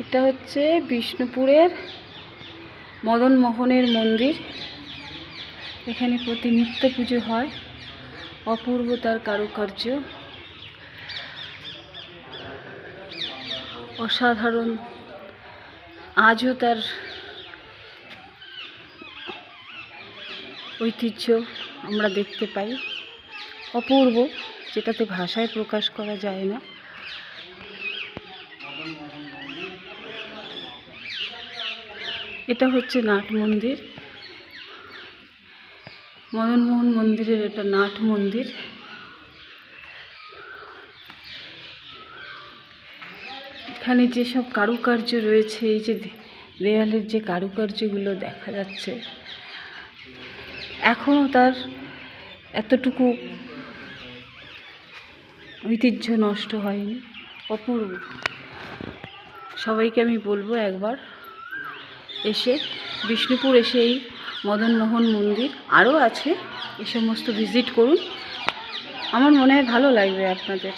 এটা হচ্ছে বিষ্ণুপুরের মদন মোহনের মন্দির। এখানে প্রতি নিত্য পুজো হয়। অপূর্ব তার কারুকার্য, অসাধারণ। আজও তার ঐতিহ্য আমরা দেখতে পাই, অপূর্ব, যেটাতে ভাষায় প্রকাশ করা যায় না। এটা হচ্ছে নাট মন্দির, মদনমোহন মন্দিরের এটা নাট মন্দির। এখানে যেসব কারুকার্য রয়েছে, এই যে দেয়ালের যে কারুকার্যগুলো দেখা যাচ্ছে, এখনও তার এতটুকু ঐতিহ্য নষ্ট হয়নি, অপূর্ব। সবাইকে আমি বলবো একবার এসে, বিষ্ণুপুর এসে এই মদনমোহন মন্দির আরও আছে, এই সমস্ত ভিজিট করুন। আমার মনে হয় ভালো লাগবে আপনাদের।